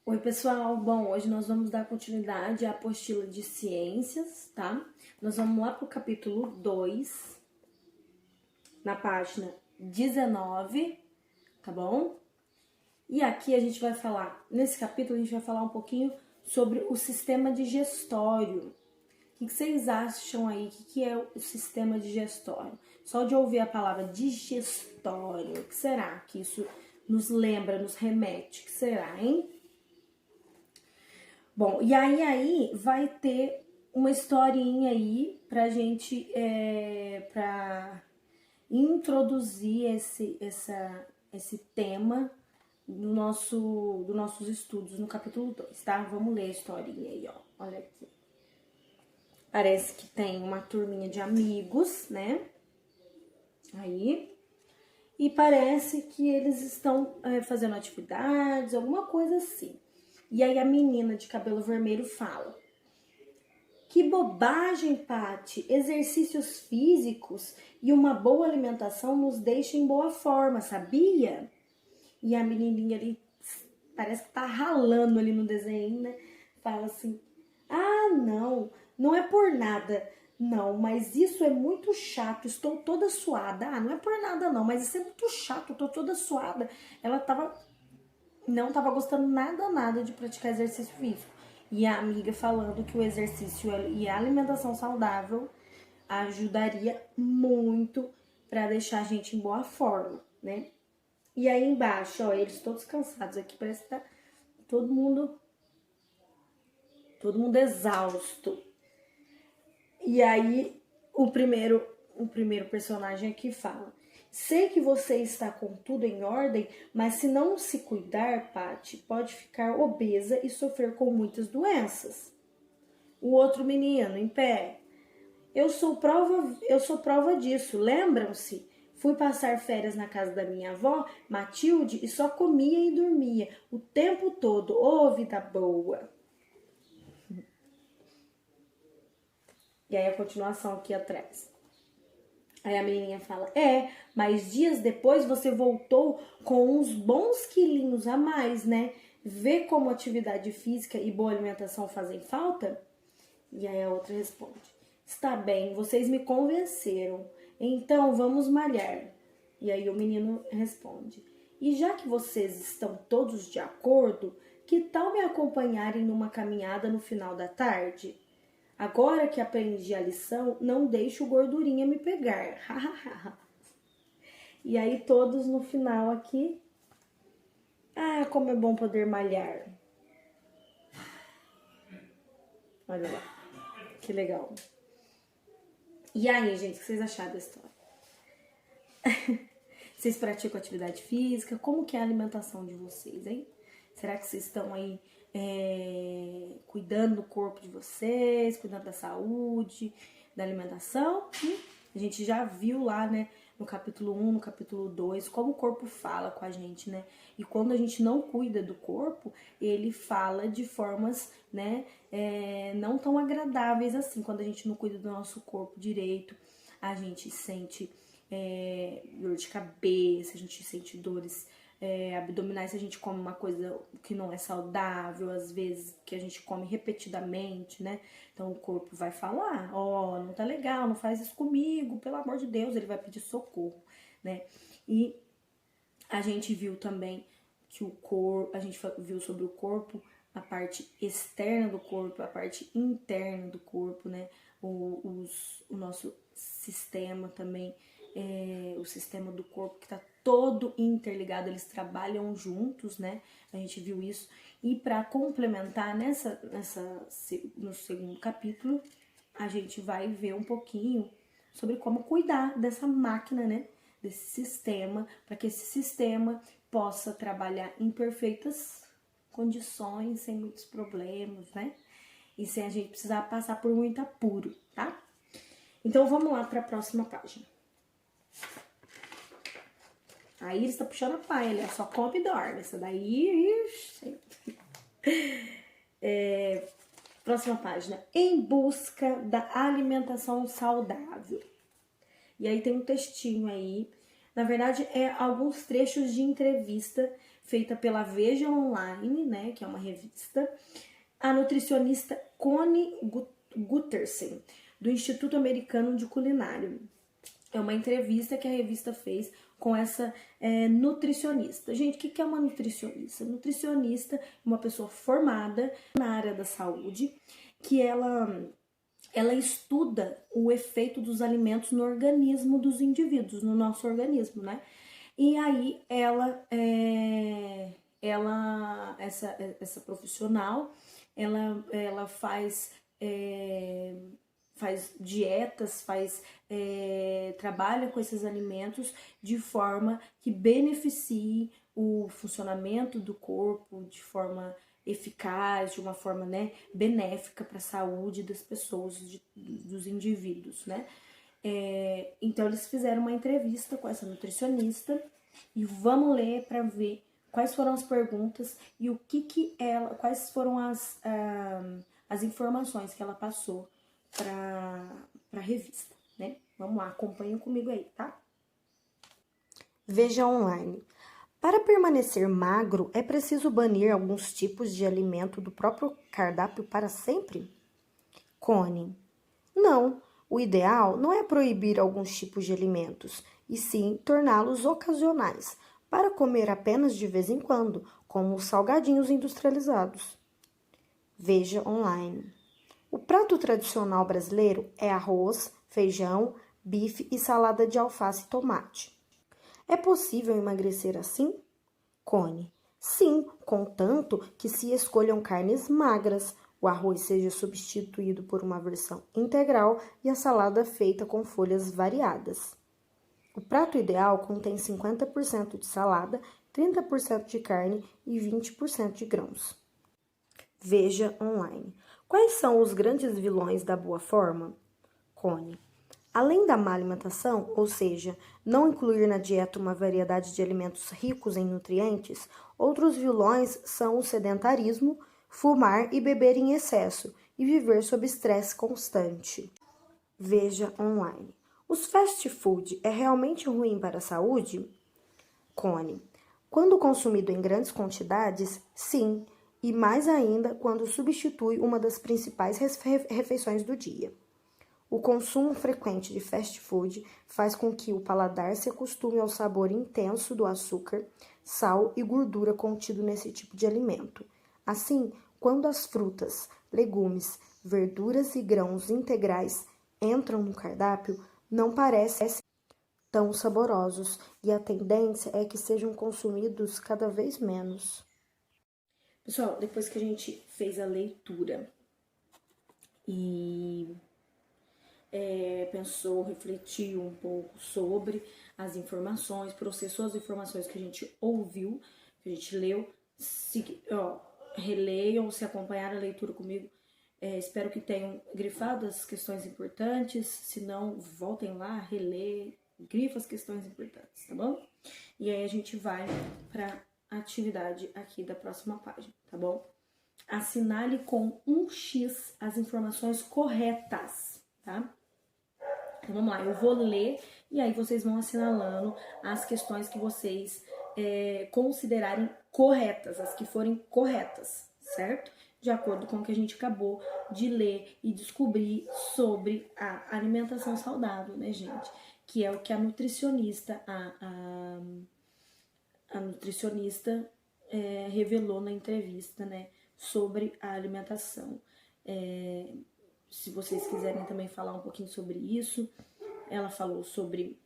Oi, pessoal. Bom, hoje nós vamos dar continuidade à apostila de ciências, tá? Nós vamos lá pro capítulo 2, na página 19, tá bom? E aqui a gente vai falar, nesse capítulo a gente vai falar um pouquinho sobre o sistema digestório. O que vocês acham aí? O que é o sistema digestório? Só de ouvir a palavra digestório, o que será que isso nos lembra, nos remete? O que será, hein? Bom, e aí vai ter uma historinha aí pra gente, pra introduzir esse tema dos nossos estudos no capítulo 2, tá? Vamos ler a historinha aí, ó. Olha aqui. Parece que tem uma turminha de amigos, né? Aí. E parece que eles estão fazendo atividades, alguma coisa assim. E aí a menina de cabelo vermelho fala: que bobagem, Pati! Exercícios físicos e uma boa alimentação nos deixam em boa forma, sabia? E a menininha ali, parece que tá ralando ali no desenho, né? Fala assim: ah, não é por nada. Não, mas isso é muito chato, estou toda suada. Ah, não é por nada não, mas isso é muito chato, estou toda suada. Ela não tava gostando nada de praticar exercício físico. E a amiga falando que o exercício e a alimentação saudável ajudaria muito para deixar a gente em boa forma, né? E aí embaixo, ó, eles todos cansados aqui, parece que tá todo mundo exausto. E aí o primeiro personagem aqui fala: sei que você está com tudo em ordem, mas se não se cuidar, Pati, pode ficar obesa e sofrer com muitas doenças. O outro menino, em pé: eu sou prova disso, lembram-se? Fui passar férias na casa da minha avó, Matilde, e só comia e dormia o tempo todo. Ô, vida boa! E aí a continuação aqui atrás. Aí a menininha fala: mas dias depois você voltou com uns bons quilinhos a mais, né? Vê como atividade física e boa alimentação fazem falta? E aí a outra responde: está bem, vocês me convenceram. Então vamos malhar. E aí o menino responde: e já que vocês estão todos de acordo, que tal me acompanharem numa caminhada no final da tarde? Agora que aprendi a lição, não deixo gordurinha me pegar. E aí todos no final aqui: ah, como é bom poder malhar. Olha lá, que legal. E aí, gente, o que vocês acharam da história? Vocês praticam atividade física? Como que é a alimentação de vocês, hein? Será que vocês estão aí cuidando do corpo de vocês, cuidando da saúde, da alimentação? A gente já viu lá, né, no capítulo 1, no capítulo 2, como o corpo fala com a gente, né? E quando a gente não cuida do corpo, ele fala de formas, né, não tão agradáveis assim. Quando a gente não cuida do nosso corpo direito, a gente sente dor de cabeça, a gente sente dores abdominais se a gente come uma coisa que não é saudável, às vezes que a gente come repetidamente, né? Então o corpo vai falar: ó, não tá legal, não faz isso comigo, pelo amor de Deus, ele vai pedir socorro, né? E a gente viu também que o corpo, a gente viu sobre o corpo, a parte externa do corpo, a parte interna do corpo, né? O nosso sistema também, o sistema do corpo que tá todo interligado, eles trabalham juntos, né? A gente viu isso. E para complementar no segundo capítulo, a gente vai ver um pouquinho sobre como cuidar dessa máquina, né? Desse sistema, para que esse sistema possa trabalhar em perfeitas condições, sem muitos problemas, né? E sem a gente precisar passar por muito apuro, tá? Então vamos lá para a próxima página. Aí ele está puxando a paia, ele só come e dorme. Essa daí. Próxima página. Em busca da alimentação saudável. E aí tem um textinho aí. Na verdade, alguns trechos de entrevista feita pela Veja Online, né, que é uma revista, a nutricionista Connie Guttersen, do Instituto Americano de Culinária. É uma entrevista que a revista fez com essa nutricionista. Gente, o que é uma nutricionista? Nutricionista é uma pessoa formada na área da saúde, que ela estuda o efeito dos alimentos no organismo dos indivíduos, no nosso organismo, né? E aí essa profissional, ela faz dietas, trabalha com esses alimentos de forma que beneficie o funcionamento do corpo de forma eficaz, de uma forma, né, benéfica para a saúde das pessoas, dos indivíduos, né? Então eles fizeram uma entrevista com essa nutricionista e vamos ler para ver quais foram as perguntas e quais foram as informações que ela passou para a revista, né? Vamos lá, acompanhem comigo aí, tá? Veja Online. Para permanecer magro, é preciso banir alguns tipos de alimento do próprio cardápio para sempre? Connie. Não, o ideal não é proibir alguns tipos de alimentos, e sim torná-los ocasionais, para comer apenas de vez em quando, como os salgadinhos industrializados. Veja Online. O prato tradicional brasileiro é arroz, feijão, bife e salada de alface e tomate. É possível emagrecer assim? Connie. Sim, contanto que se escolham carnes magras, o arroz seja substituído por uma versão integral e a salada feita com folhas variadas. O prato ideal contém 50% de salada, 30% de carne e 20% de grãos. Veja Online. Quais são os grandes vilões da boa forma? Connie. Além da má alimentação, ou seja, não incluir na dieta uma variedade de alimentos ricos em nutrientes, outros vilões são o sedentarismo, fumar e beber em excesso e viver sob estresse constante. Veja Online. Os fast food é realmente ruim para a saúde? Connie. Quando consumido em grandes quantidades, sim, e mais ainda quando substitui uma das principais refeições do dia. O consumo frequente de fast food faz com que o paladar se acostume ao sabor intenso do açúcar, sal e gordura contido nesse tipo de alimento. Assim, quando as frutas, legumes, verduras e grãos integrais entram no cardápio, não parecem tão saborosos e a tendência é que sejam consumidos cada vez menos. Pessoal, depois que a gente fez a leitura e pensou, refletiu um pouco sobre as informações, processou as informações que a gente ouviu, que a gente leu, releiam, se acompanharam a leitura comigo. Espero que tenham grifado as questões importantes, se não, voltem lá, relê, grifa as questões importantes, tá bom? E aí a gente vai para a atividade aqui da próxima página, tá bom? Assinale com um X as informações corretas, tá? Então vamos lá, eu vou ler e aí vocês vão assinalando as questões que vocês considerarem corretas, as que forem corretas, certo? De acordo com o que a gente acabou de ler e descobrir sobre a alimentação saudável, né, gente? Que é o que a nutricionista, a nutricionista revelou na entrevista, né, sobre a alimentação. Se vocês quiserem também falar um pouquinho sobre isso, ela falou sobre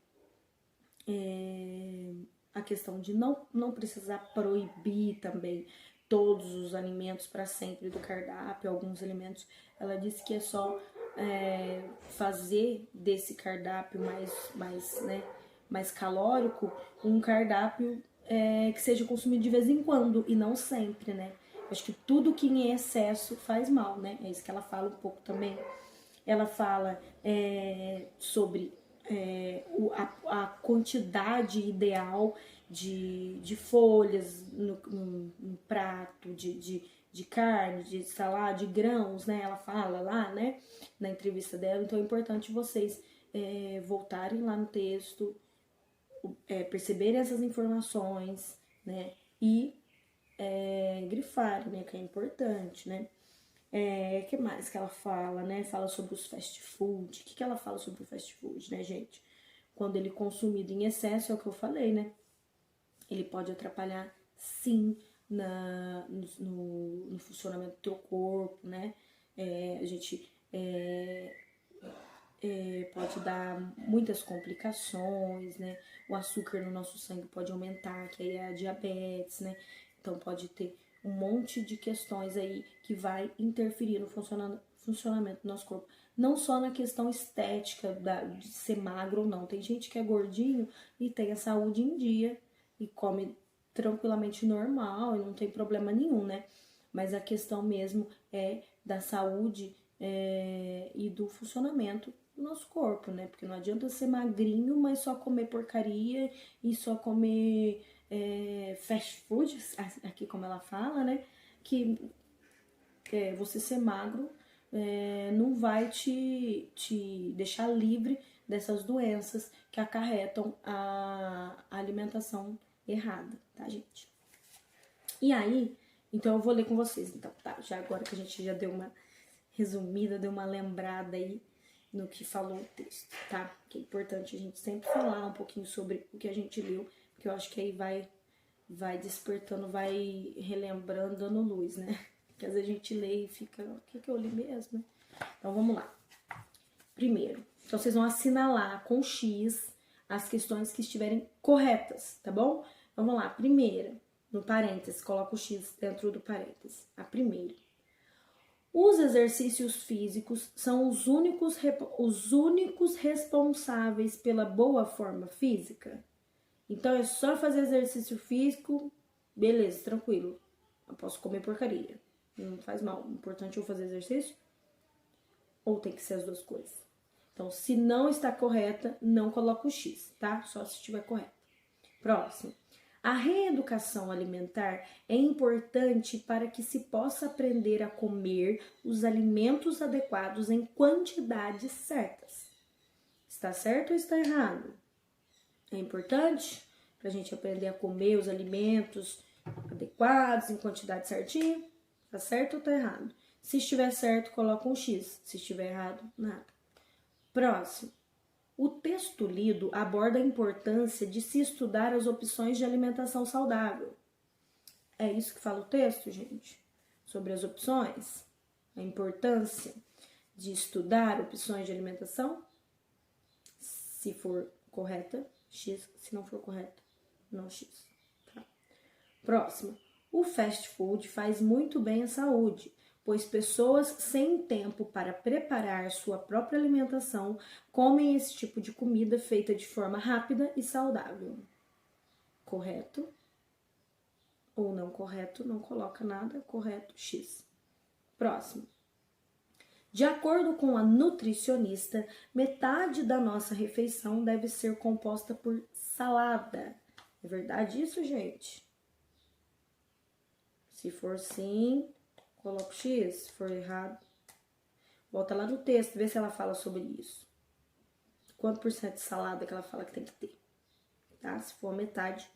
a questão de não precisar proibir também todos os alimentos para sempre do cardápio. Alguns alimentos, ela disse que é só fazer desse cardápio mais calórico um cardápio que seja consumido de vez em quando e não sempre, né? Acho que tudo que em excesso faz mal, né? É isso que ela fala um pouco também. Ela fala sobre a quantidade ideal de folhas no prato, de carne, de salada, de grãos, né? Ela fala lá, né? Na entrevista dela. Então é importante vocês voltarem lá no texto, perceberem essas informações, né? e grifarem, né? Que é importante, né? Que mais que ela fala, né? Fala sobre os fast food. O que ela fala sobre o fast food, né, gente? Quando ele é consumido em excesso, é o que eu falei, né? Ele pode atrapalhar, sim, no funcionamento do teu corpo, né? A gente pode dar muitas complicações, né? O açúcar no nosso sangue pode aumentar, que aí é a diabetes, né? Então pode ter um monte de questões aí que vai interferir no funcionamento do nosso corpo. Não só na questão estética de ser magro ou não. Tem gente que é gordinho e tem a saúde em dia e come tranquilamente normal e não tem problema nenhum, né? Mas a questão mesmo é da saúde e do funcionamento do nosso corpo, né? Porque não adianta ser magrinho, mas só comer porcaria e só comer fast food, aqui como ela fala, né? Que você ser magro não vai te deixar livre dessas doenças que acarretam a alimentação errada, tá, gente? E aí, então eu vou ler com vocês, então, tá? Já agora que a gente já deu uma resumida, deu uma lembrada aí no que falou o texto, tá? Que é importante a gente sempre falar um pouquinho sobre o que a gente leu, porque eu acho que aí vai despertando, vai relembrando, dando luz, né? Porque às vezes a gente lê e fica, o que eu li mesmo? Então vamos lá. Primeiro, então vocês vão assinalar com X as questões que estiverem corretas, tá bom? Vamos lá, primeira, no parênteses, coloca o X dentro do parênteses. A primeira. Os exercícios físicos são os únicos responsáveis pela boa forma física? Então é só fazer exercício físico, beleza, tranquilo. Eu posso comer porcaria, não faz mal. O importante é eu fazer exercício? Ou tem que ser as duas coisas? Então, se não está correta, não coloca o X, tá? Só se estiver correta. Próximo. A reeducação alimentar é importante para que se possa aprender a comer os alimentos adequados em quantidades certas. Está certo ou está errado? É importante para a gente aprender a comer os alimentos adequados em quantidade certinha? Está certo ou está errado? Se estiver certo, coloca um X. Se estiver errado, nada. Próximo. O texto lido aborda a importância de se estudar as opções de alimentação saudável. É isso que fala o texto, gente? Sobre as opções? A importância de estudar opções de alimentação? Se for correta, X. Se não for correta, não X. Tá? Próximo. O fast food faz muito bem à saúde, pois pessoas sem tempo para preparar sua própria alimentação comem esse tipo de comida feita de forma rápida e saudável. Correto? Ou não correto, não coloca nada, correto, X. Próximo. De acordo com a nutricionista, metade da nossa refeição deve ser composta por salada. É verdade isso, gente? Se for sim, coloca o X. Se for errado, volta lá no texto, vê se ela fala sobre isso. Quanto por cento de salada que ela fala que tem que ter, tá? Se for metade,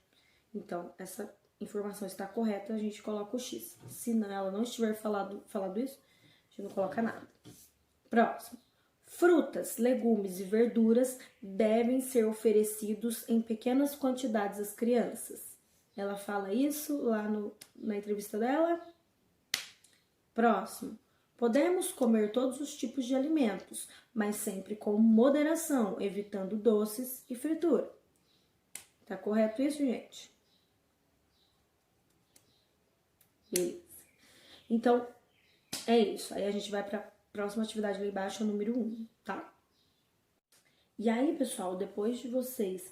então essa informação está correta, a gente coloca o X. Se não, ela não estiver falado isso, a gente não coloca nada. Próximo. Frutas, legumes e verduras devem ser oferecidos em pequenas quantidades às crianças. Ela fala isso lá na entrevista dela. Próximo. Podemos comer todos os tipos de alimentos, mas sempre com moderação, evitando doces e fritura. Tá correto isso, gente? Beleza. Então, é isso. Aí a gente vai para a próxima atividade lá embaixo, o número 1, tá? E aí, pessoal, depois de vocês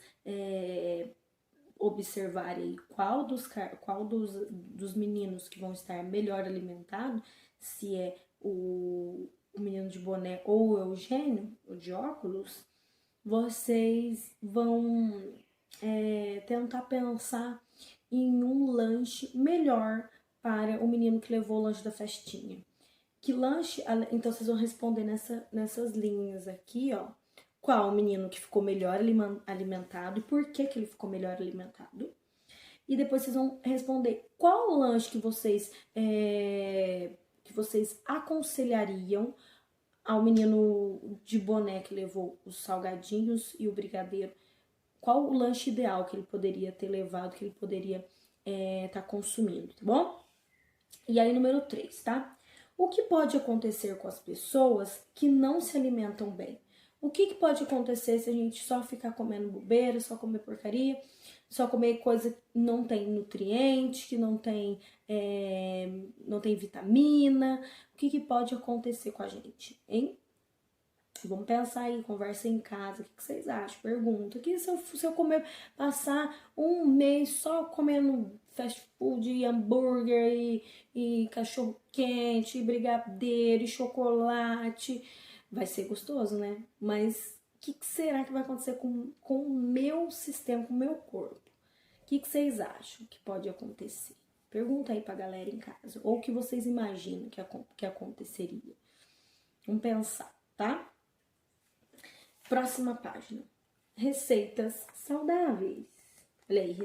observarem qual dos meninos que vão estar melhor alimentado, se é o menino de boné ou o Eugênio, o de óculos, vocês vão tentar pensar em um lanche melhor para o menino que levou o lanche da festinha. Que lanche, então vocês vão responder nessas linhas aqui, ó. Qual o menino que ficou melhor alimentado e por que ele ficou melhor alimentado? e depois vocês vão responder qual o lanche que vocês aconselhariam ao menino de boné que levou os salgadinhos e o brigadeiro. Qual o lanche ideal que ele poderia ter levado, que ele poderia tá consumindo, tá bom? E aí, número 3, tá? O que pode acontecer com as pessoas que não se alimentam bem? O que pode acontecer se a gente só ficar comendo bobeira, só comer porcaria, só comer coisa que não tem nutriente, que não tem vitamina? O que pode acontecer com a gente, hein? Vamos pensar aí, conversa em casa, o que vocês acham? Pergunta. Que se eu passar um mês só comendo fast food, e hambúrguer, e cachorro quente, e brigadeiro, e chocolate, vai ser gostoso, né? Mas o que será que vai acontecer com o meu sistema, com o meu corpo? O que vocês acham que pode acontecer? Pergunta aí pra galera em casa. Ou o que vocês imaginam que aconteceria. Vamos pensar, tá? Próxima página. Receitas saudáveis. Olha aí,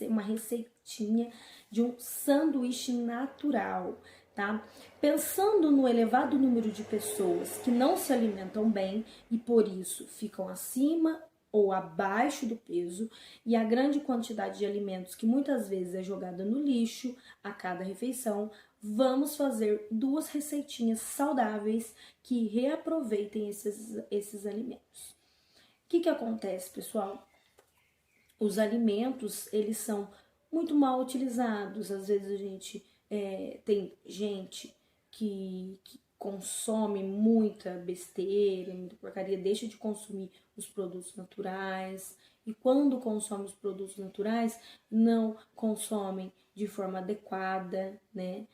uma receitinha de um sanduíche natural, tá? Pensando no elevado número de pessoas que não se alimentam bem e por isso ficam acima ou abaixo do peso e a grande quantidade de alimentos que muitas vezes é jogada no lixo a cada refeição, vamos fazer 2 receitinhas saudáveis que reaproveitem esses alimentos. O que acontece, pessoal? Os alimentos, eles são muito mal utilizados. Às vezes a gente tem gente que consome muita besteira, muita porcaria, deixa de consumir os produtos naturais. E quando consome os produtos naturais, não consomem de forma adequada, né?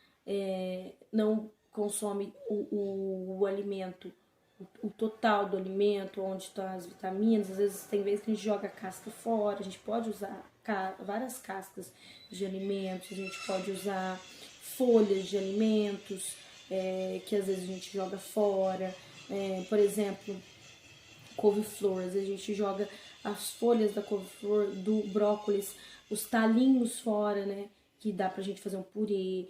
Não consome o alimento, o total do alimento, onde estão as vitaminas. Às vezes tem vezes que a gente joga a casca fora. A gente pode usar várias cascas de alimentos, a gente pode usar folhas de alimentos que às vezes a gente joga fora. Por exemplo, couve-flor, às vezes a gente joga as folhas da couve-flor, do brócolis, os talinhos fora, né? Que dá pra gente fazer um purê,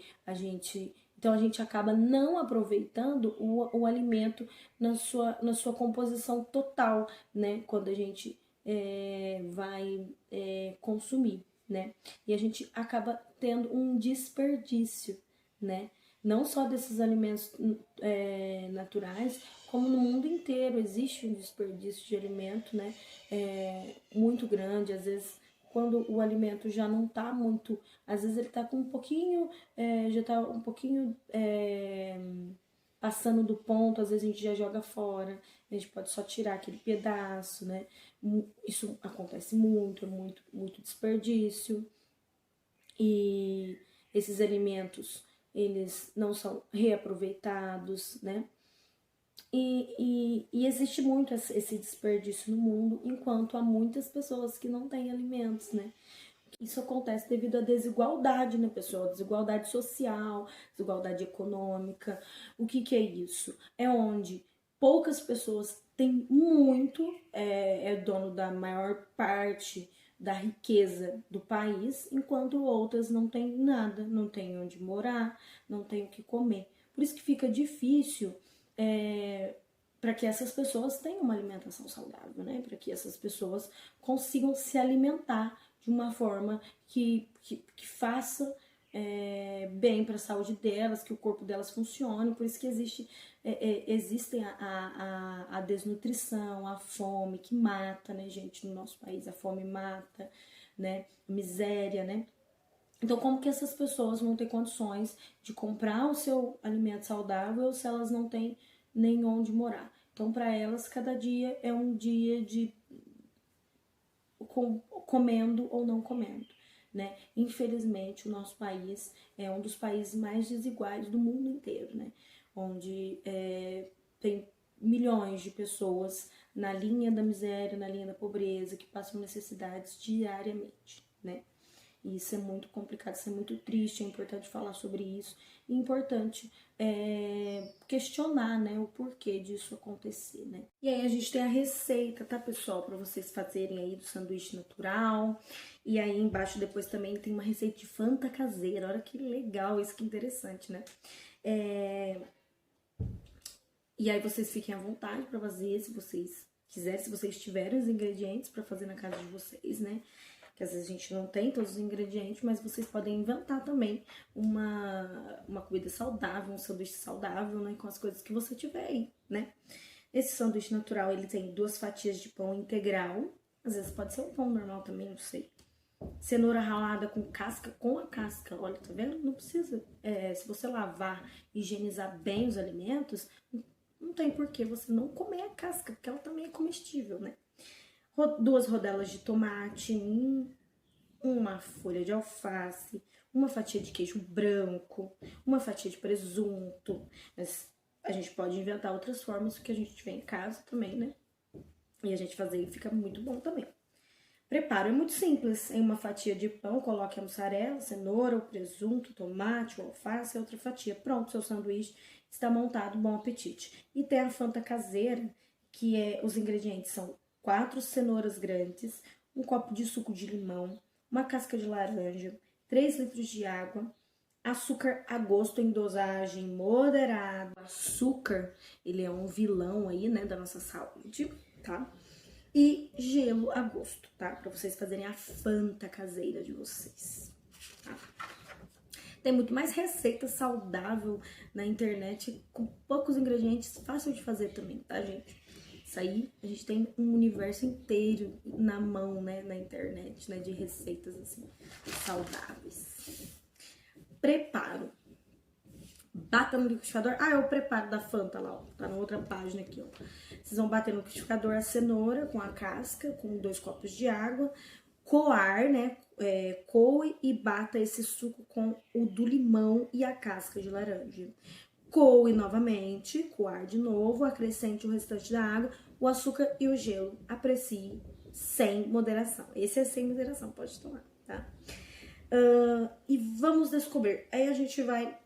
então a gente acaba não aproveitando o alimento na sua composição total, né? Quando a gente vai consumir, né? E a gente acaba tendo um desperdício, né? Não só desses alimentos naturais, como no mundo inteiro existe um desperdício de alimento, né? Muito grande. Às vezes, quando o alimento já não tá muito, às vezes ele tá com um pouquinho, já tá um pouquinho passando do ponto, às vezes a gente já joga fora, a gente pode só tirar aquele pedaço, né? Isso acontece muito, muito desperdício. E esses alimentos, eles não são reaproveitados, né? E existe muito esse desperdício no mundo, enquanto há muitas pessoas que não têm alimentos, né? Isso acontece devido à desigualdade, né, pessoal? Desigualdade social, desigualdade econômica. O que é isso? É onde poucas pessoas têm muito, é dono da maior parte da riqueza do país, enquanto outras não têm nada, não têm onde morar, não têm o que comer. Por isso que fica difícil para que essas pessoas tenham uma alimentação saudável, né? Para que essas pessoas consigam se alimentar de uma forma que faça bem para a saúde delas, que o corpo delas funcione. Por isso que existem a desnutrição, a fome que mata, né, gente, no nosso país. A fome mata, né? Miséria, né? Então, como que essas pessoas vão ter condições de comprar o seu alimento saudável se elas não têm nem onde morar? Então, para elas, cada dia é um dia de comendo ou não comendo, né? Infelizmente, o nosso país é um dos países mais desiguais do mundo inteiro, né? Onde tem milhões de pessoas na linha da miséria, na linha da pobreza, que passam necessidades diariamente, né? E isso é muito complicado, isso é muito triste, é importante falar sobre isso. E é importante questionar, né, o porquê disso acontecer, né. E aí a gente tem a receita, tá, pessoal, para vocês fazerem aí do sanduíche natural. E aí embaixo depois também tem uma receita de Fanta caseira. Olha que legal, isso que interessante, né. E aí vocês fiquem à vontade para fazer, se vocês quiserem, se vocês tiverem os ingredientes para fazer na casa de vocês, né? Que às vezes a gente não tem todos os ingredientes, mas vocês podem inventar também uma comida saudável, um sanduíche saudável, né? Com as coisas que você tiver aí, né? Esse sanduíche natural, ele tem 2 fatias de pão integral. Às vezes pode ser um pão normal também, não sei. Cenoura ralada com casca, com a casca. Olha, tá vendo? Não precisa. Se você lavar, higienizar bem os alimentos, não tem por que você não comer a casca, porque ela também é comestível, né? 2 rodelas de tomate, uma folha de alface, uma fatia de queijo branco, uma fatia de presunto. Mas a gente pode inventar outras formas que a gente tiver em casa também, né? E a gente fazer e fica muito bom também. Preparo é muito simples. Em uma fatia de pão, coloque a mussarela, cenoura, o presunto, tomate, o alface e outra fatia. Pronto, seu sanduíche está montado, bom apetite. E tem a Fanta caseira, que os ingredientes são 4 cenouras grandes, um copo de suco de limão, uma casca de laranja, 3 litros de água, açúcar a gosto em dosagem moderada. O açúcar, ele é um vilão aí, né, da nossa saúde, tá? E gelo a gosto, tá? Pra vocês fazerem a Fanta caseira de vocês, tá? Tem muito mais receita saudável na internet, com poucos ingredientes, fácil de fazer também, tá, gente? Isso aí, a gente tem um universo inteiro na mão, né, na internet, né, de receitas, assim, saudáveis. Preparo. Bata no liquidificador. É o preparo da Fanta lá, ó. Tá na outra página aqui, ó. Vocês vão bater no liquidificador a cenoura com a casca, com 2 copos de água. Coar, né? Coe e bata esse suco com o do limão e a casca de laranja. Coe novamente, coar de novo, acrescente o restante da água, o açúcar e o gelo. Aprecie sem moderação. Esse é sem moderação, pode tomar, tá? E vamos descobrir. Aí a gente vai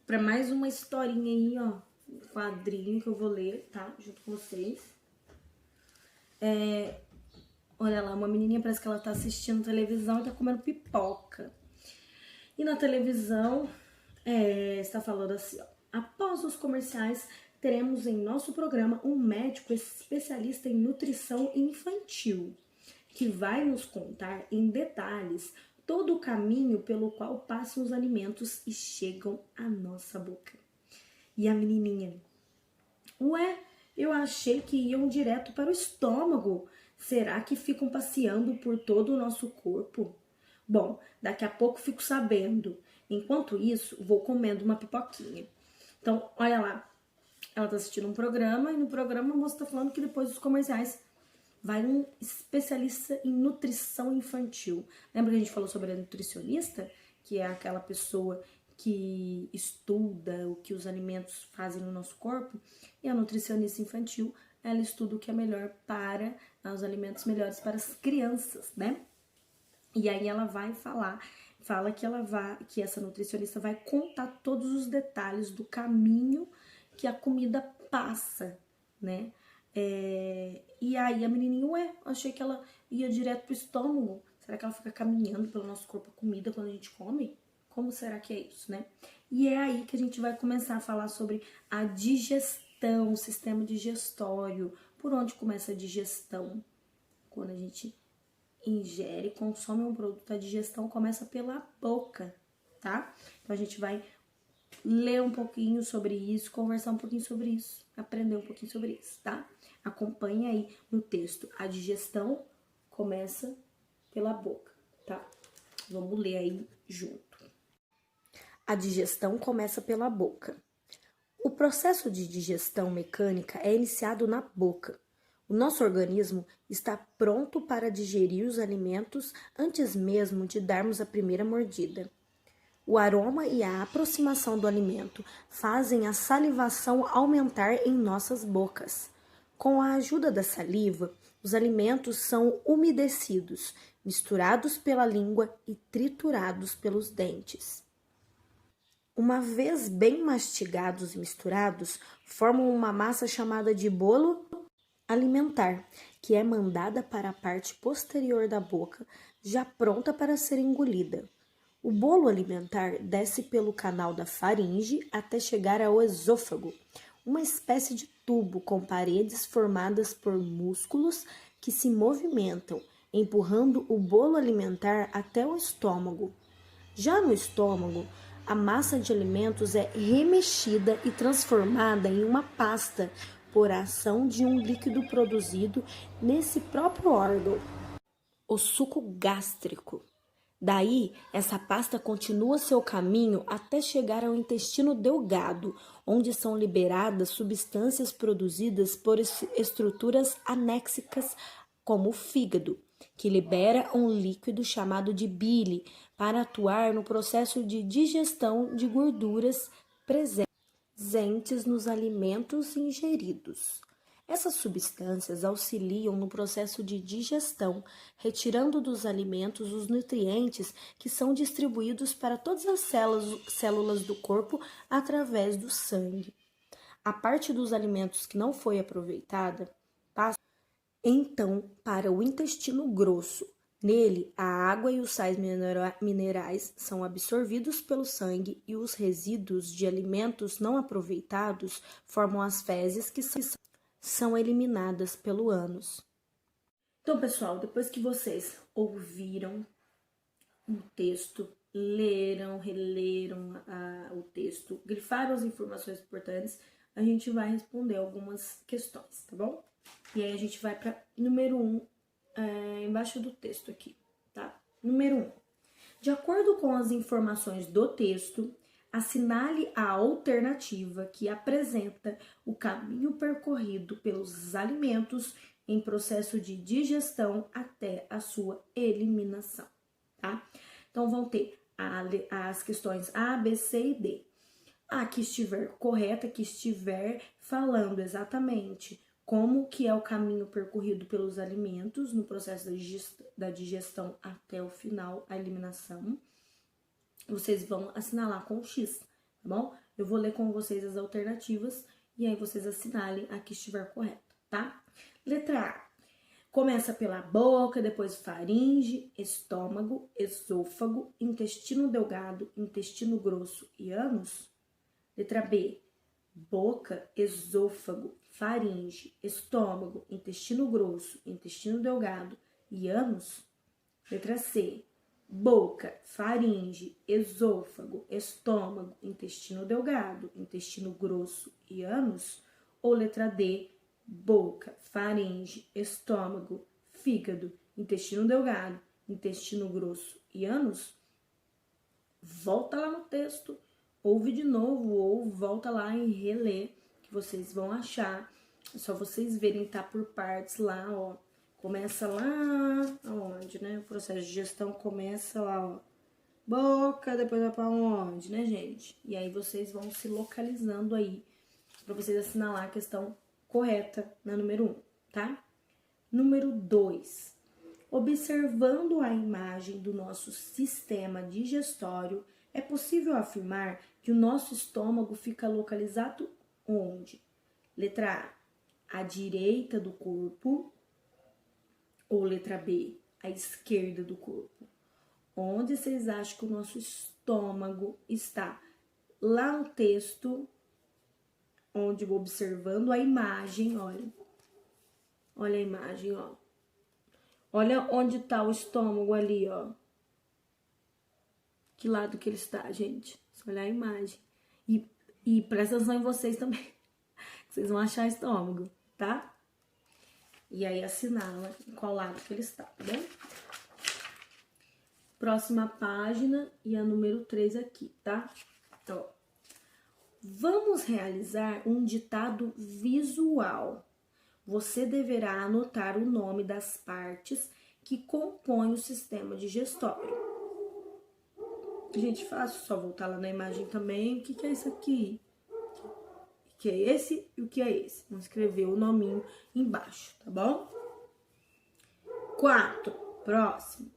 para mais uma historinha aí, ó, um quadrinho que eu vou ler, tá? Junto com vocês. Olha lá, uma menininha parece que ela tá assistindo televisão e tá comendo pipoca. E na televisão, está falando assim, ó. Após os comerciais, teremos em nosso programa um médico especialista em nutrição infantil, que vai nos contar em detalhes todo o caminho pelo qual passam os alimentos e chegam à nossa boca. E a menininha, eu achei que iam direto para o estômago. Será que ficam passeando por todo o nosso corpo? Bom, daqui a pouco fico sabendo. Enquanto isso, vou comendo uma pipoquinha. Então, olha lá, ela tá assistindo um programa e no programa a moça tá falando que depois dos comerciais vai um especialista em nutrição infantil. Lembra que a gente falou sobre a nutricionista? Que é aquela pessoa que estuda o que os alimentos fazem no nosso corpo. E a nutricionista infantil, ela estuda o que é melhor para os alimentos melhores para as crianças, né? E aí ela vai fala que essa nutricionista vai contar todos os detalhes do caminho que a comida passa, né? E aí a menininha, achei que ela ia direto pro estômago. Será que ela fica caminhando pelo nosso corpo a comida quando a gente come? Como será que é isso, né? E é aí que a gente vai começar a falar sobre a digestão, o sistema digestório. Por onde começa a digestão? Quando a gente ingere, consome um produto, a digestão começa pela boca, tá? Então a gente vai ler um pouquinho sobre isso, conversar um pouquinho sobre isso, aprender um pouquinho sobre isso, tá? Acompanhe aí no texto. A digestão começa pela boca, tá? Vamos ler aí junto. A digestão começa pela boca. O processo de digestão mecânica é iniciado na boca. O nosso organismo está pronto para digerir os alimentos antes mesmo de darmos a primeira mordida. O aroma e a aproximação do alimento fazem a salivação aumentar em nossas bocas. Com a ajuda da saliva, os alimentos são umedecidos, misturados pela língua e triturados pelos dentes. Uma vez bem mastigados e misturados, formam uma massa chamada de bolo alimentar, que é mandada para a parte posterior da boca, já pronta para ser engolida. O bolo alimentar desce pelo canal da faringe até chegar ao esôfago, uma espécie de tubo com paredes formadas por músculos que se movimentam, empurrando o bolo alimentar até o estômago. Já no estômago, a massa de alimentos é remexida e transformada em uma pasta por ação de um líquido produzido nesse próprio órgão, o suco gástrico. Daí, essa pasta continua seu caminho até chegar ao intestino delgado, onde são liberadas substâncias produzidas por estruturas anéxicas, como o fígado, que libera um líquido chamado de bile para atuar no processo de digestão de gorduras presentes nos alimentos ingeridos. Essas substâncias auxiliam no processo de digestão, retirando dos alimentos os nutrientes que são distribuídos para todas as células do corpo através do sangue. A parte dos alimentos que não foi aproveitada passa então para o intestino grosso. Nele, a água e os sais minerais são absorvidos pelo sangue e os resíduos de alimentos não aproveitados formam as fezes que são eliminadas pelo ânus. Então, pessoal, depois que vocês ouviram o texto, leram, releram o texto, grifaram as informações importantes, a gente vai responder algumas questões, tá bom? E aí a gente vai para número 1, embaixo do texto aqui, tá? Número 1. De acordo com as informações do texto, assinale a alternativa que apresenta o caminho percorrido pelos alimentos em processo de digestão até a sua eliminação, tá? Então, vão ter as questões A, B, C e D. A que estiver correta, que estiver falando exatamente como que é o caminho percorrido pelos alimentos no processo da digestão até o final, a eliminação. Vocês vão assinalar com X, tá bom? Eu vou ler com vocês as alternativas e aí vocês assinalem a que estiver correta, tá? Letra A. Começa pela boca, depois faringe, estômago, esôfago, intestino delgado, intestino grosso e ânus. Letra B. Boca, esôfago, faringe, estômago, intestino grosso, intestino delgado e ânus. Letra C. Boca, faringe, esôfago, estômago, intestino delgado, intestino grosso e ânus. Ou letra D. Boca, faringe, estômago, fígado, intestino delgado, intestino grosso e ânus. Volta lá no texto, ouve de novo ou volta lá e relê, que vocês vão achar. É só vocês verem, tá por partes lá, ó. Começa lá, aonde, né? O processo de digestão começa lá, ó. Boca, depois vai pra onde, né, gente? E aí vocês vão se localizando aí, pra vocês assinalar a questão correta na número 1, tá? Número 2. Observando a imagem do nosso sistema digestório, é possível afirmar que o nosso estômago fica localizado onde? Letra A, à direita do corpo, ou letra B, à esquerda do corpo. Onde vocês acham que o nosso estômago está? Lá no texto, onde observando a imagem, olha. Olha a imagem, ó. Olha onde tá o estômago ali, ó. Que lado que ele está, gente? Só olhar a imagem. E presta atenção em vocês também. Vocês vão achar estômago, tá? E aí assinala em qual lado que ele está, tá bom? Próxima página e a número 3 aqui, tá? Então, vamos realizar um ditado visual. Você deverá anotar o nome das partes que compõem o sistema digestório. Gente, fácil, só voltar lá na imagem também. O que é isso aqui? O que é esse e o que é esse? Vamos escrever o nominho embaixo, tá bom? 4. Próximo.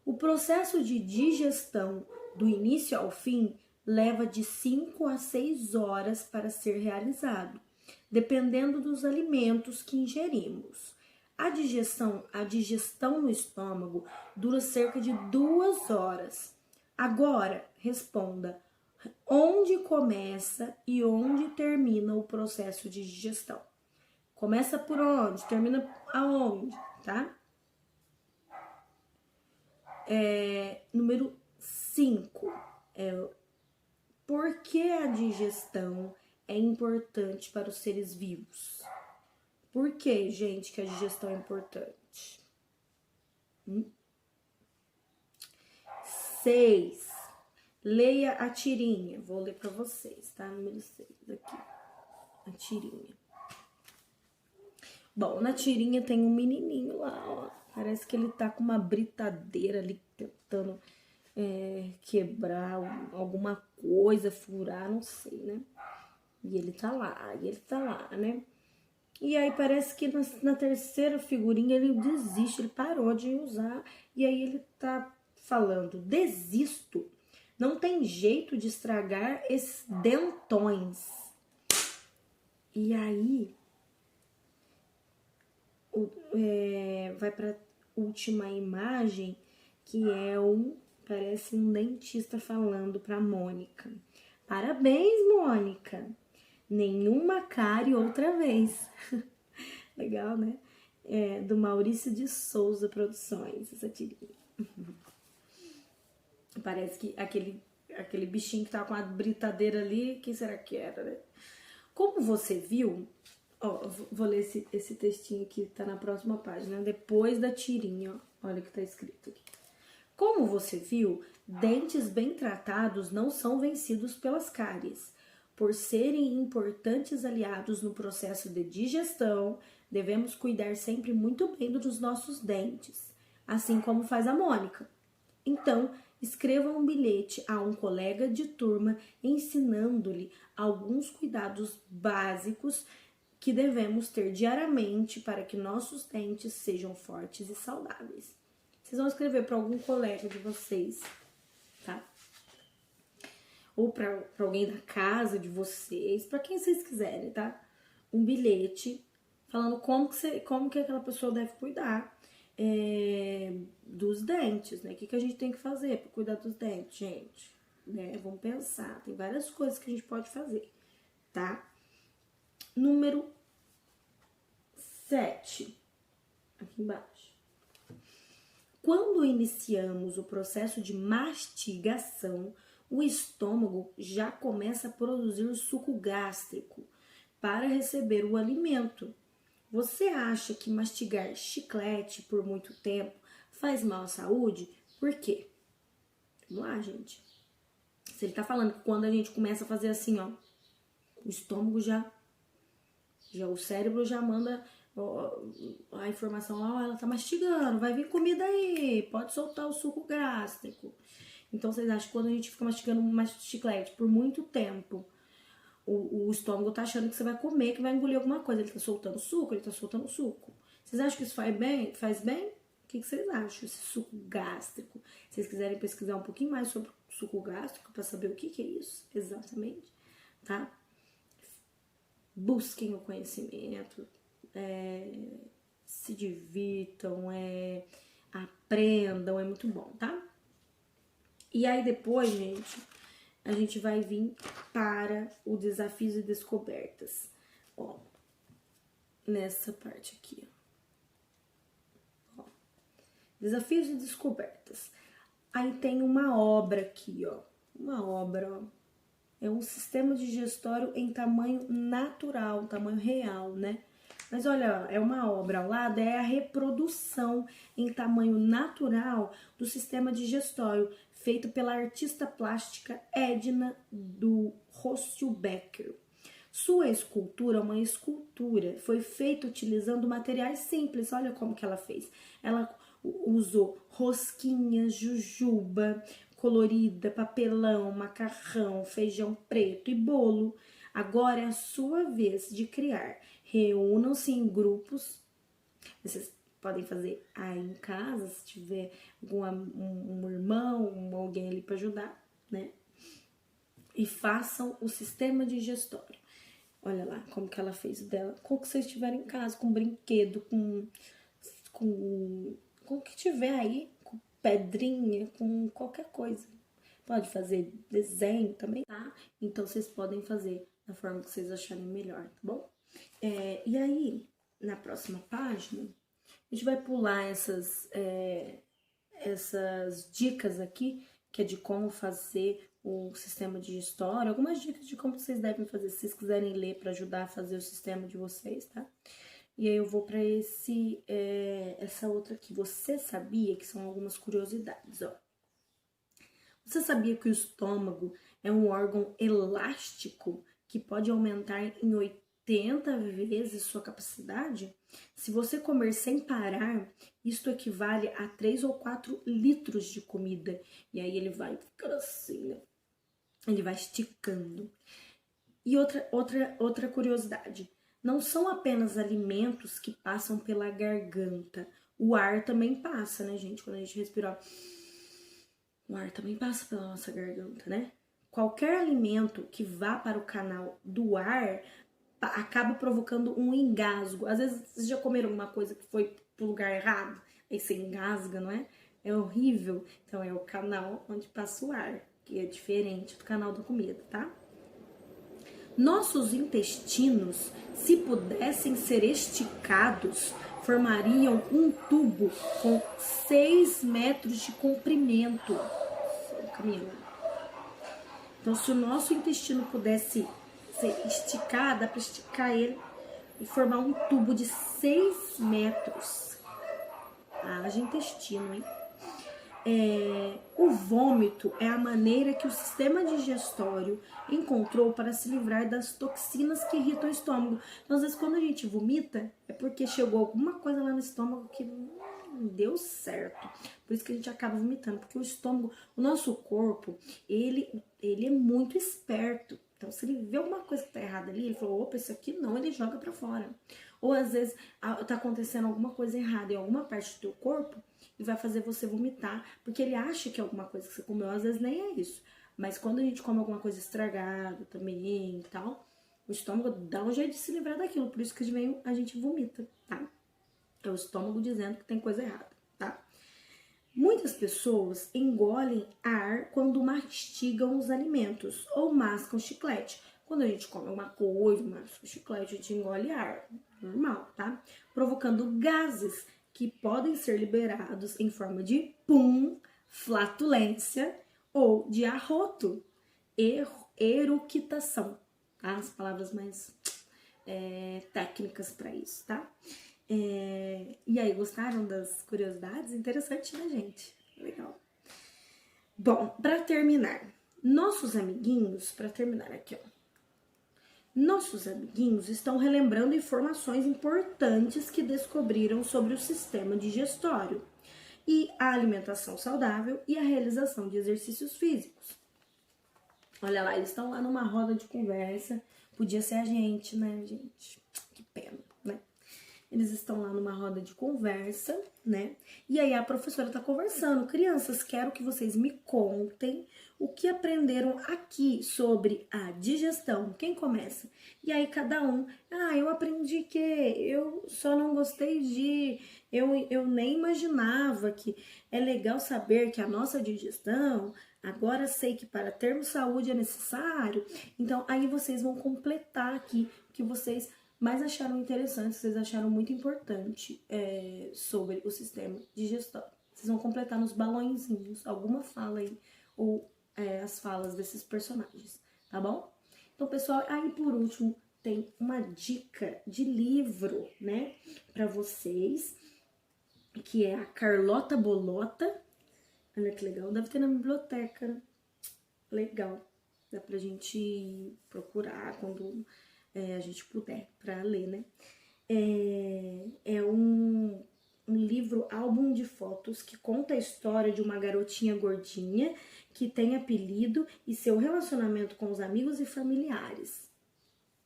O processo de digestão do início ao fim leva de 5 a 6 horas para ser realizado, dependendo dos alimentos que ingerimos. A digestão no estômago dura cerca de 2 horas. Agora, responda: onde começa e onde termina o processo de digestão? Começa por onde? Termina aonde, tá? Número 5. Por que a digestão é importante para os seres vivos? Por que, gente, que a digestão é importante? 6. Leia a tirinha. Vou ler para vocês, tá? Número 6 aqui. A tirinha. Bom, na tirinha tem um menininho lá, ó. Parece que ele tá com uma britadeira ali tentando quebrar alguma coisa, furar, não sei, né? E ele tá lá, né? E aí parece que na terceira figurinha ele desiste, ele parou de usar. E aí ele tá falando: desisto, não tem jeito de estragar esses dentões. E aí vai pra última imagem, que parece um dentista falando pra Mônica: parabéns, Mônica, nenhuma cárie outra vez. Legal, né? Do Maurício de Souza Produções, essa tirinha. Parece que aquele bichinho que tá com a britadeira ali, quem será que era, né? Como você viu, ó, vou ler esse textinho aqui, tá na próxima página, depois da tirinha, ó, olha o que tá escrito aqui. Como você viu, dentes bem tratados não são vencidos pelas cáries. Por serem importantes aliados no processo de digestão, devemos cuidar sempre muito bem dos nossos dentes, assim como faz a Mônica. Então, escreva um bilhete a um colega de turma ensinando-lhe alguns cuidados básicos que devemos ter diariamente para que nossos dentes sejam fortes e saudáveis. Vocês vão escrever para algum colega de vocês, tá? Ou para alguém da casa de vocês, para quem vocês quiserem, tá? Um bilhete falando como que aquela pessoa deve cuidar dos dentes, né? O que a gente tem que fazer para cuidar dos dentes, gente? Né? Vamos pensar, tem várias coisas que a gente pode fazer, tá? Número 7, aqui embaixo. Quando iniciamos o processo de mastigação, o estômago já começa a produzir suco gástrico para receber o alimento. Você acha que mastigar chiclete por muito tempo faz mal à saúde? Por quê? Vamos lá, gente. Se ele tá falando que quando a gente começa a fazer assim, ó, o estômago o cérebro já manda a informação lá, ela tá mastigando, vai vir comida aí, pode soltar o suco gástrico. Então, vocês acham que quando a gente fica mastigando chiclete por muito tempo, o estômago tá achando que você vai comer, que vai engolir alguma coisa, ele tá soltando suco, Vocês acham que isso faz bem? O que vocês acham, esse suco gástrico? Se vocês quiserem pesquisar um pouquinho mais sobre o suco gástrico para saber o que é isso exatamente, tá? Busquem o conhecimento, se divirtam, aprendam, é muito bom, tá? E aí depois, gente, a gente vai vir para o desafios e descobertas, ó, nessa parte aqui, ó. Desafios e descobertas. Aí tem uma obra aqui, ó, é um sistema digestório em tamanho natural, tamanho real, né? Mas olha, é uma obra ao lado, é a reprodução em tamanho natural do sistema digestório, feito pela artista plástica Edna do Rosselbecker. Sua escultura é uma escultura, foi feita utilizando materiais simples, olha como que ela fez. Ela usou rosquinhas, jujuba colorida, papelão, macarrão, feijão preto e bolo. Agora é a sua vez de criar. Reúnam-se em grupos. podem fazer aí em casa, se tiver um irmão, alguém ali para ajudar, né? E façam o sistema digestório. Olha lá como que ela fez o dela. Com o que vocês tiverem em casa, com brinquedo, com o que tiver aí, com pedrinha, com qualquer coisa. Pode fazer desenho também, tá? Então vocês podem fazer da forma que vocês acharem melhor, tá bom? E aí, na próxima página, a gente vai pular essas dicas aqui, que é de como fazer o sistema digestório, algumas dicas de como vocês devem fazer, se vocês quiserem ler para ajudar a fazer o sistema de vocês, tá? E aí eu vou para essa outra aqui. Você sabia que são algumas curiosidades, ó. Você sabia que o estômago é um órgão elástico que pode aumentar em 80 vezes sua capacidade? Se você comer sem parar, isto equivale a 3 ou 4 litros de comida. E aí ele vai ficando assim, né? Ele vai esticando. E outra curiosidade. Não são apenas alimentos que passam pela garganta. O ar também passa, né, gente? Quando a gente respira, ó, o ar também passa pela nossa garganta, né? Qualquer alimento que vá para o canal do ar acaba provocando um engasgo. Às vezes vocês já comeram uma coisa que foi pro lugar errado, aí você engasga, não é? É horrível. Então é o canal onde passa o ar, que é diferente do canal da comida, tá? Nossos intestinos, se pudessem ser esticados, formariam um tubo com 6 metros de comprimento. Então, se o nosso intestino pudesse ser esticado, dá para esticar ele e formar um tubo de 6 metros. Haja intestino, hein? O vômito é a maneira que o sistema digestório encontrou para se livrar das toxinas que irritam o estômago. Então, às vezes, quando a gente vomita, é porque chegou alguma coisa lá no estômago que não deu certo. Por isso que a gente acaba vomitando, porque o estômago, o nosso corpo, ele é muito esperto. Então, se ele vê alguma coisa que tá errada ali, ele falou, opa, isso aqui não, ele joga pra fora. Ou, às vezes, tá acontecendo alguma coisa errada em alguma parte do teu corpo e vai fazer você vomitar, porque ele acha que é alguma coisa que você comeu, às vezes nem é isso. Mas quando a gente come alguma coisa estragada também e tal, o estômago dá um jeito de se livrar daquilo, por isso que a gente vomita, tá? É o estômago dizendo que tem coisa errada, tá? Muitas pessoas engolem ar quando mastigam os alimentos ou mascam chiclete. Quando a gente come uma coisa, masca chiclete, a gente engole ar, normal, tá? Provocando gases que podem ser liberados em forma de pum, flatulência ou de arroto, eructação, tá? As palavras mais técnicas para isso, tá? E aí, gostaram das curiosidades? Interessante, né, gente? Legal. Bom, para terminar, nossos amiguinhos, para terminar aqui, ó. Nossos amiguinhos estão relembrando informações importantes que descobriram sobre o sistema digestório e a alimentação saudável e a realização de exercícios físicos. Olha lá, eles estão lá numa roda de conversa. Podia ser a gente, né, gente? Que pena, né? Eles estão lá numa roda de conversa, né? E aí a professora tá conversando. Crianças, quero que vocês me contem o que aprenderam aqui sobre a digestão. Quem começa? E aí cada um, eu aprendi que eu só não gostei de... Eu nem imaginava que é legal saber que a nossa digestão... Agora sei que para termos saúde é necessário. Então, aí vocês vão completar aqui o que vocês mais acharam interessante, vocês acharam muito importante sobre o sistema digestório. Vocês vão completar nos balõezinhos alguma fala aí, ou as falas desses personagens, tá bom? Então, pessoal, aí por último tem uma dica de livro, né, para vocês, que é a Carlota Bolota. Olha que legal, deve ter na biblioteca, né? Legal, dá pra gente procurar quando a gente puder pra ler, né? É um livro, álbum de fotos, que conta a história de uma garotinha gordinha que tem apelido e seu relacionamento com os amigos e familiares.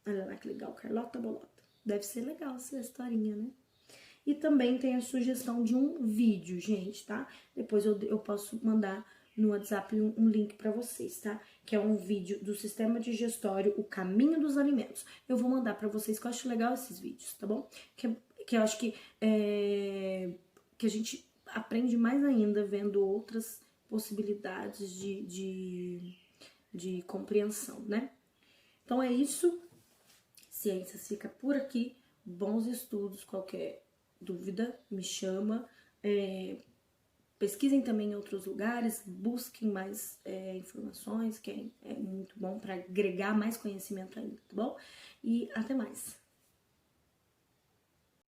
Olha lá que legal, Carlota Bolota. Deve ser legal essa historinha, né? E também tem a sugestão de um vídeo, gente, tá? Depois eu posso mandar no WhatsApp um link para vocês, tá? Que é um vídeo do Sistema Digestório, o Caminho dos Alimentos. Eu vou mandar para vocês, que eu acho legal esses vídeos, tá bom? Que eu acho que a gente aprende mais ainda vendo outras possibilidades de compreensão, né? Então é isso. Ciências fica por aqui. Bons estudos. Qualquer dúvida, me chama. Pesquisem também em outros lugares, busquem mais informações, que é muito bom para agregar mais conhecimento ainda, tá bom? E até mais!